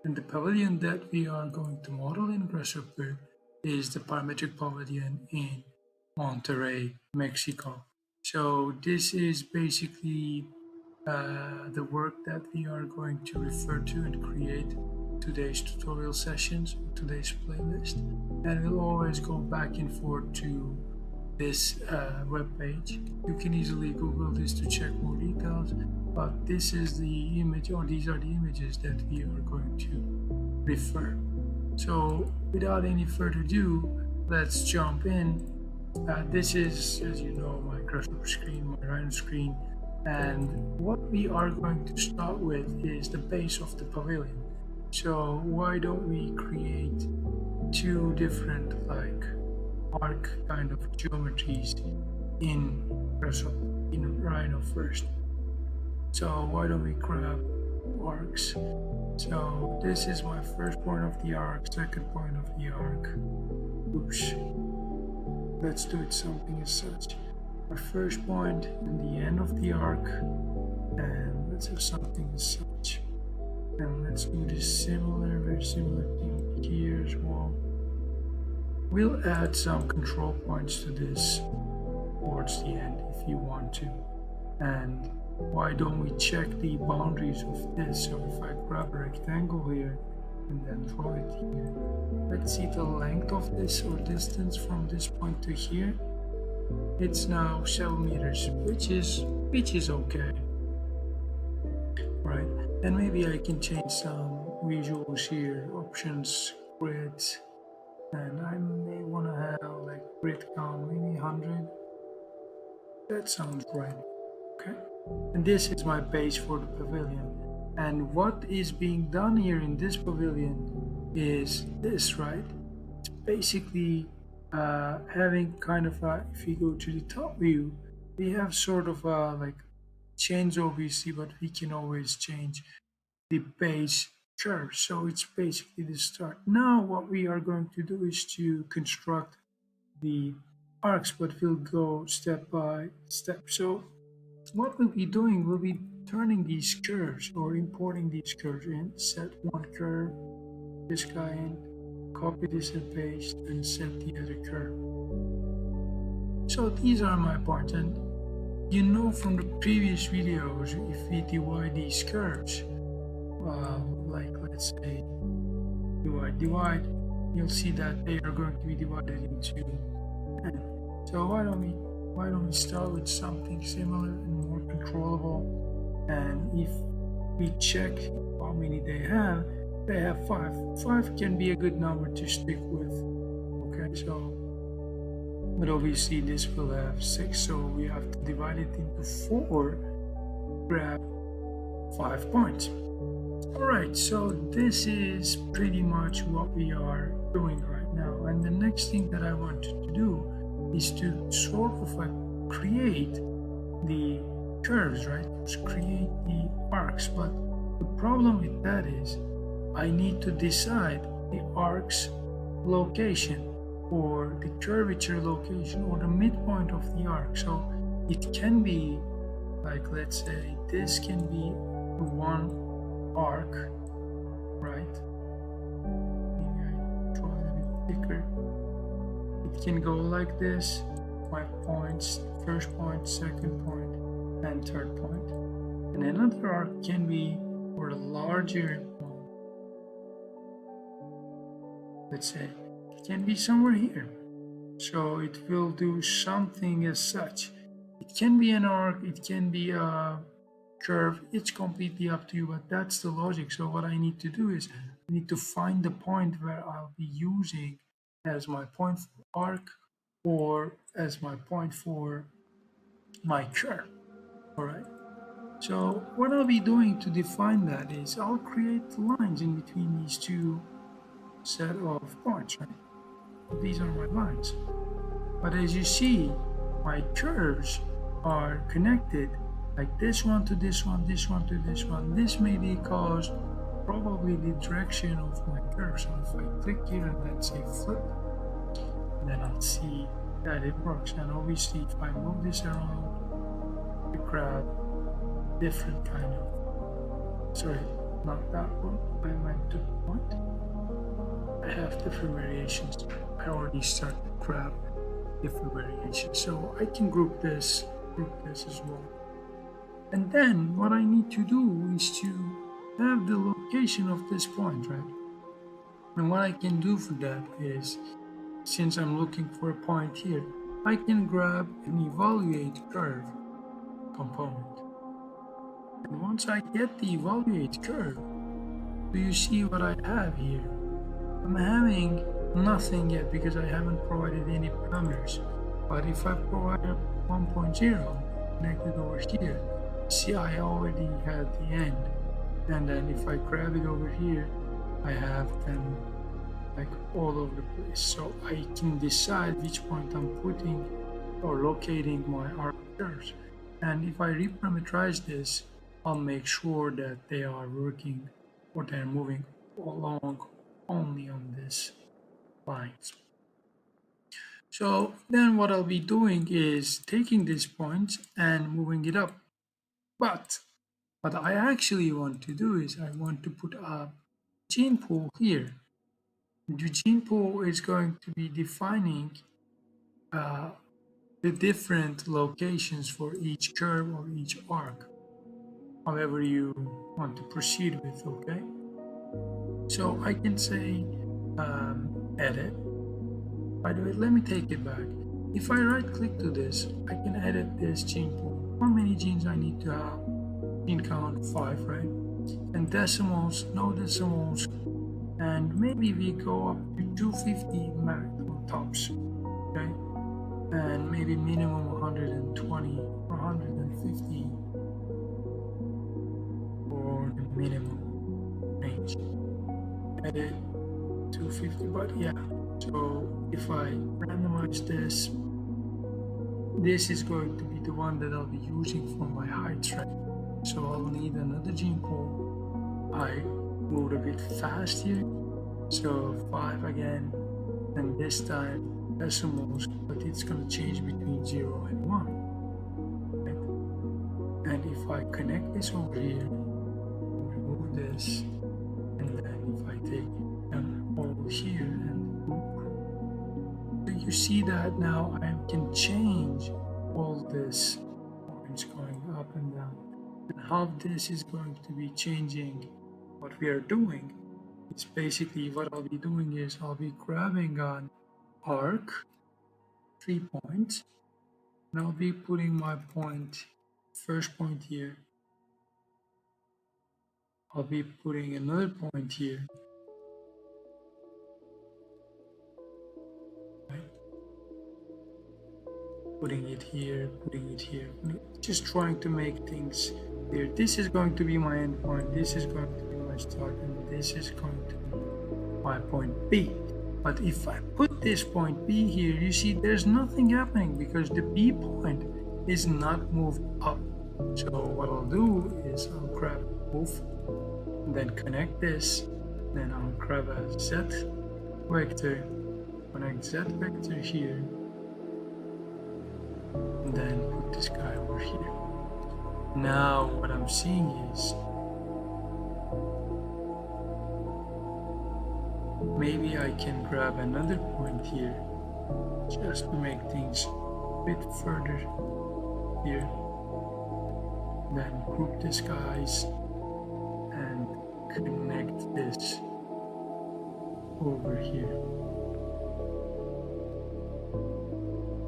And the pavilion that we are going to model in Grasshopper is the parametric pavilion in Monterrey, Mexico. So this is basically the work that we are going to refer to and create today's tutorial sessions, today's playlist, and we'll always go back and forth to this web page. You can easily Google this to check more details, but this is the image, or these are the images that we are going to refer. So without any further ado, let's jump in. This is, as you know, my graphic screen, my Rhino screen, and what we are going to start with is the base of the pavilion. So why don't we create two different arc kind of geometries in Rhino first? So why don't we grab arcs? So this is my first point of the arc, second point of the arc. Oops. Let's do it something as such. Our first point and the end of the arc, and let's have something as such. And let's do this very similar thing here as well. We'll add some control points to this towards the end if you want to. And why don't we check the boundaries of this? So if I grab a rectangle here and then draw it here, let's see the length of this, or distance from this point to here. It's now 7 meters, which is okay, right? And maybe I can change some visuals here, options, grids, and I may want to have like grid count, maybe 100. That sounds right. Okay. And this is my base for the pavilion. And what is being done here in this pavilion is this, right? It's basically having kind of if you go to the top view, we have sort of like chains obviously, but we can always change the base curve. So it's basically the start. Now what we are going to do is to construct the arcs, but we'll go step by step. So what we'll be doing, we'll be turning these curves or importing these curves in, set one curve, this guy in, copy this and paste, and set the other curve. So these are my parts, and you know from the previous videos, if we divide these curves, like let's say divide, you'll see that they are going to be divided into 10. So why don't we start with something similar and more controllable? And if we check how many they have 5. 5 can be a good number to stick with. Okay, so but obviously this will have 6, so we have to divide it into 4, grab 5 points. Alright, so this is pretty much what we are doing right now. And the next thing that I want to do is to sort of create the curves, right? Just create the arcs. But the problem with that is I need to decide the arc's location, or the curvature location, or the midpoint of the arc. So it can be like, let's say this can be one arc, right? Maybe I draw it a bit thicker. It can go like this, 5 points, first point, second point, and third point. And another arc can be for a larger one. Let's say it can be somewhere here. So it will do something as such. It can be an arc, it can be a curve, it's completely up to you, but that's the logic. So what I need to do is I need to find the point where I'll be using as my point for arc, or as my point for my curve. All right. So what I'll be doing to define that is I'll create lines in between these two set of points, right? These are my lines. But as you see, my curves are connected, like this one to this one, this one to this one. This may be because probably the direction of my curve. So if I click here and then say flip, then I'll see that it works. And obviously if I move this around, we grab different kind of, sorry, not that one, I meant to have different variations. I already start to grab different variations. So I can group this as well. And then what I need to do is to have the location of this point, right? And what I can do for that is, since I'm looking for a point here, I can grab an evaluate curve component. And once I get the evaluate curve, do you see what I have here? I'm having nothing yet because I haven't provided any parameters. But if I provide a 1.0 connected over here, see I already had the end. And then if I grab it over here, I have them like all over the place. So I can decide which point I'm putting or locating my arc curves. And if I reparameterize this, I'll make sure that they are working or they're moving along only on this lines. So then what I'll be doing is taking this point and moving it up. But what I actually want to do is I want to put a gene pool here. The gene pool is going to be defining uh, the different locations for each curve or each arc, however you want to proceed with, okay? So I can say edit. By the way, let me take it back. If I right click to this, I can edit this gene pool. How many genes I need to have? Gene count 5, right? And decimals, no decimals, and maybe we go up to 250 maximum tops, okay? And maybe minimum 120 or 150 for the minimum range. Edit 250, but yeah. So if I randomize this, this is going to be the one that I'll be using for my heights, right? So I'll need another gene pool. I moved a bit fast here, so 5 again, and this time decimals, but it's going to change between 0 and 1. Right? And if I connect this over here, remove this, and then if I take them all here and group, so you see that now I can change all this points going up and down. And how this is going to be changing what we are doing, it's basically what I'll be doing is I'll be grabbing an arc, 3 points, and I'll be putting my point, first point here. I'll be putting another point here. Right? Putting it here, putting it here. Just trying to make things clear. This is going to be my end point, this is going to be my start, and this is going to be my point B. But if I put this point B here, you see there's nothing happening because the B point is not moved up. So what I'll do is I'll grab both, and then connect this, then I'll grab a Z vector, connect Z vector here, and then put this guy over here. Now what I'm seeing is maybe I can grab another point here just to make things a bit further here. Then group these guys and connect this over here.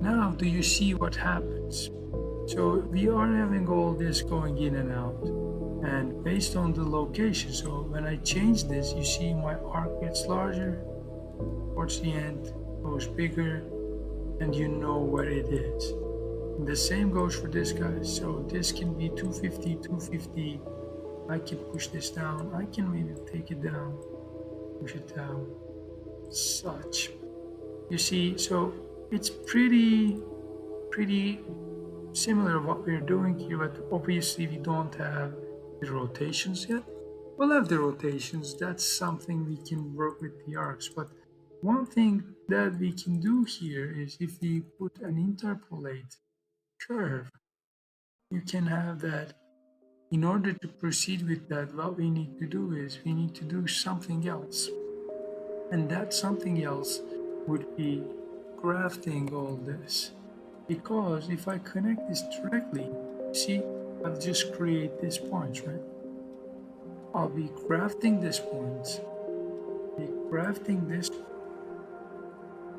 Now do you see what happens? So we are having all this going in and out, and based on the location, so when I change this, you see my arc gets larger towards the end, goes bigger, and you know where it is. And the same goes for this guy. So this can be 250, 250. I can push this down. I can maybe take it down, push it down, such. You see, so it's pretty similar what we're doing here, but obviously we don't have the rotations yet. We'll have the rotations, that's something we can work with the arcs, but one thing that we can do here is if we put an interpolate curve, you can have that. In order to proceed with that, what we need to do is we need to do something else. And that something else would be grafting all this. Because if I connect this directly, see, I'll just create these points, right? I'll be grafting these points, be grafting this,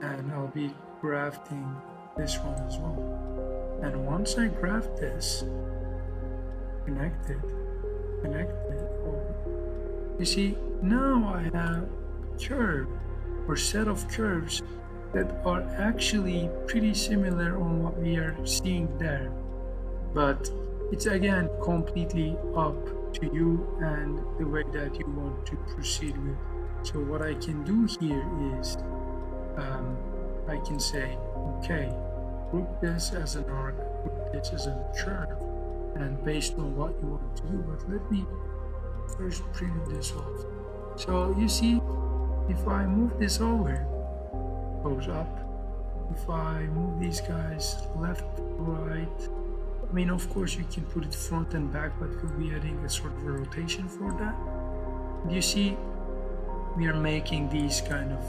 and I'll be grafting this one as well. And once I graft this, connect it, you see, now I have a curve or set of curves that are actually pretty similar on what we are seeing there. But it's again completely up to you and the way that you want to proceed with. So what I can do here is I can say, okay, group this as an arc, group this as a curve, and based on what you want to do. But let me first print this off. So you see, if I move this over, goes up. If I move these guys left, right, I mean, of course you can put it front and back, but we'll be adding a sort of a rotation for that. You see, we are making these kind of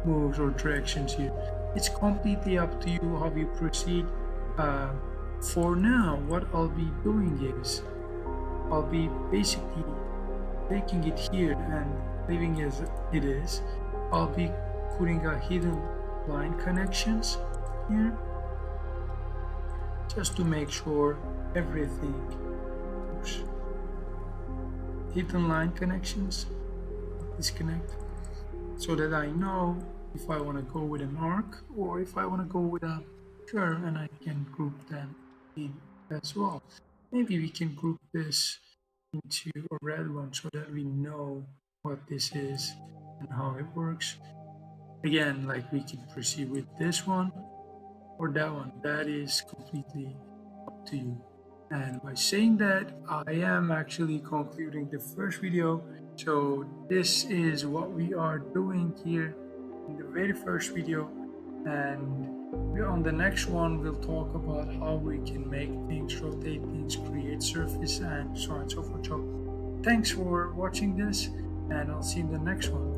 moves or directions here. It's completely up to you how you proceed. For now, what I'll be doing is I'll be basically taking it here and leaving as it is. I'll be putting a hidden line connections here just to make sure everything works. Hidden line connections, disconnect, so that I know if I want to go with an arc or if I want to go with a curve, and I can group them in as well. Maybe we can group this into a red one so that we know what this is and how it works. Again, like we can proceed with this one or that one. That is completely up to you. And by saying that, I am actually concluding the first video. So this is what we are doing here in the very first video, and on the next one we'll talk about how we can make things, rotate things, create surface, and so on and so forth. So thanks for watching this, and I'll see you in the next one.